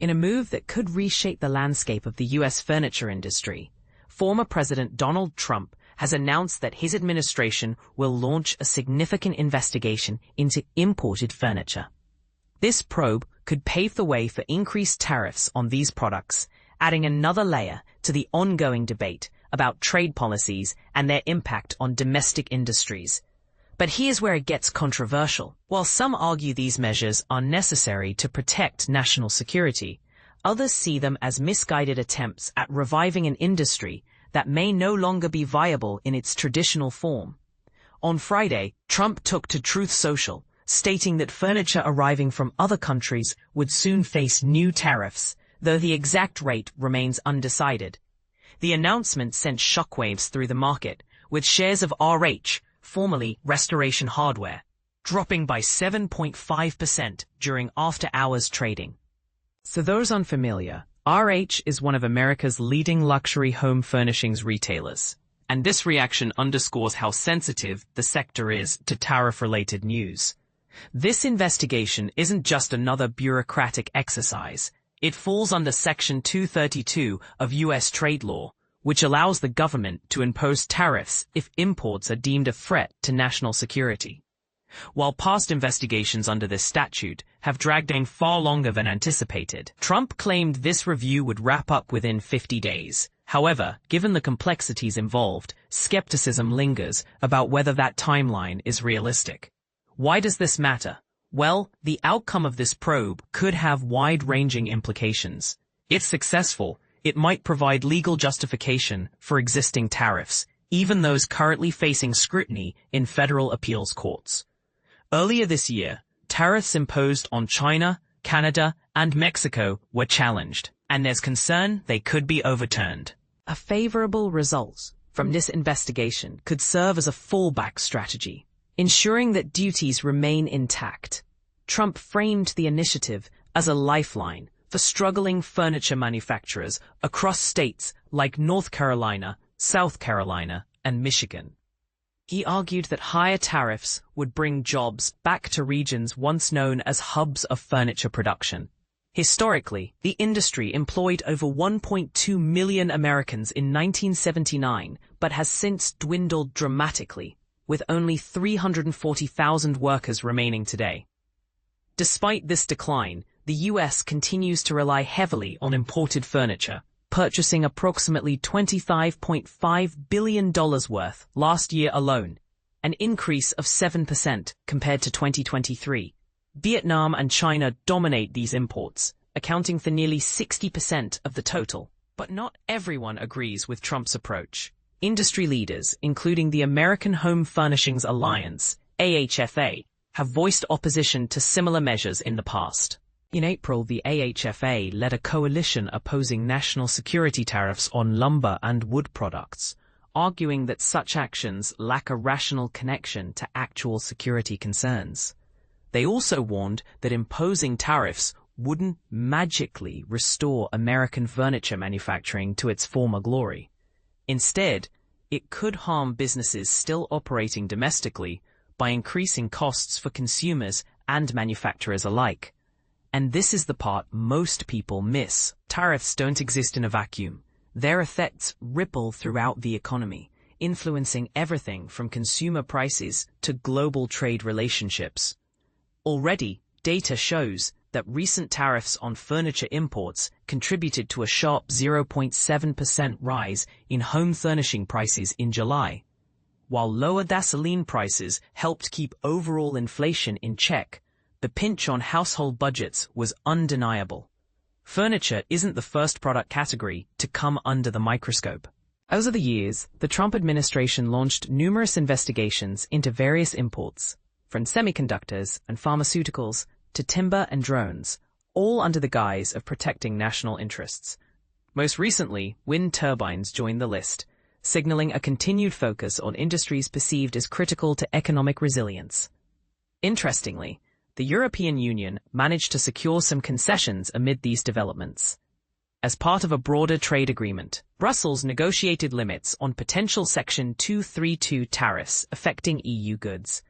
In a move that could reshape the landscape of the U.S. furniture industry, former President Donald Trump has announced that his administration will launch a significant investigation into imported furniture. This probe could pave the way for increased tariffs on these products, adding another layer to the ongoing debate about trade policies and their impact on domestic industries. But here's where it gets controversial. While some argue these measures are necessary to protect national security, others see them as misguided attempts at reviving an industry that may no longer be viable in its traditional form. On Friday, Trump took to Truth Social, stating that furniture arriving from other countries would soon face new tariffs, though the exact rate remains undecided. The announcement sent shockwaves through the market, with shares of RH, formerly Restoration Hardware, dropping by 7.5% during after-hours trading. For those unfamiliar, RH is one of America's leading luxury home furnishings retailers, and this reaction underscores how sensitive the sector is to tariff-related news. This investigation isn't just another bureaucratic exercise. It falls under Section 232 of U.S. trade law, which allows the government to impose tariffs if imports are deemed a threat to national security. While past investigations under this statute have dragged on far longer than anticipated, Trump claimed this review would wrap up within 50 days. However, given the complexities involved, skepticism lingers about whether that timeline is realistic. Why does this matter? Well, the outcome of this probe could have wide-ranging implications. If successful, it might provide legal justification for existing tariffs, even those currently facing scrutiny in federal appeals courts. Earlier this year, tariffs imposed on China, Canada, and Mexico were challenged, and there's concern they could be overturned. A favorable result from this investigation could serve as a fallback strategy, ensuring that duties remain intact. Trump framed the initiative as a lifeline for struggling furniture manufacturers across states like North Carolina, South Carolina, and Michigan. He argued that higher tariffs would bring jobs back to regions once known as hubs of furniture production. Historically, the industry employed over 1.2 million Americans in 1979, but has since dwindled dramatically, with only 340,000 workers remaining today. Despite this decline, the U.S. continues to rely heavily on imported furniture, purchasing approximately $25.5 billion worth last year alone, an increase of 7% compared to 2023. Vietnam and China dominate these imports, accounting for nearly 60% of the total. But not everyone agrees with Trump's approach. Industry leaders, including the American Home Furnishings Alliance, AHFA, have voiced opposition to similar measures in the past. In April, the AHFA led a coalition opposing national security tariffs on lumber and wood products, arguing that such actions lack a rational connection to actual security concerns. They also warned that imposing tariffs wouldn't magically restore American furniture manufacturing to its former glory. Instead, it could harm businesses still operating domestically by increasing costs for consumers and manufacturers alike. And this is the part most people miss. Tariffs don't exist in a vacuum. Their effects ripple throughout the economy, influencing everything from consumer prices to global trade relationships. Already, data shows that recent tariffs on furniture imports contributed to a sharp 0.7% rise in home furnishing prices in July. While lower gasoline prices helped keep overall inflation in check, the pinch on household budgets was undeniable. Furniture isn't the first product category to come under the microscope. Over the years, the Trump administration launched numerous investigations into various imports, from semiconductors and pharmaceuticals to timber and drones, all under the guise of protecting national interests. Most recently, wind turbines joined the list, signaling a continued focus on industries perceived as critical to economic resilience. Interestingly, the European Union managed to secure some concessions amid these developments. As part of a broader trade agreement, Brussels negotiated limits on potential Section 232 tariffs affecting EU goods.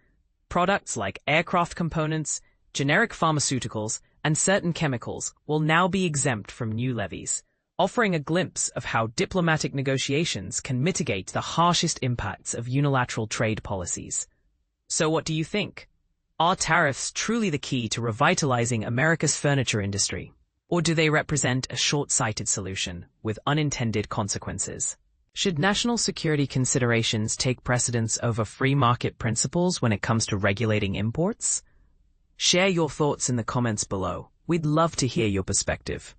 Products like aircraft components, generic pharmaceuticals, and certain chemicals will now be exempt from new levies, offering a glimpse of how diplomatic negotiations can mitigate the harshest impacts of unilateral trade policies. So what do you think? Are tariffs truly the key to revitalizing America's furniture industry? Or do they represent a short-sighted solution with unintended consequences? Should national security considerations take precedence over free market principles when it comes to regulating imports? Share your thoughts in the comments below. We'd love to hear your perspective.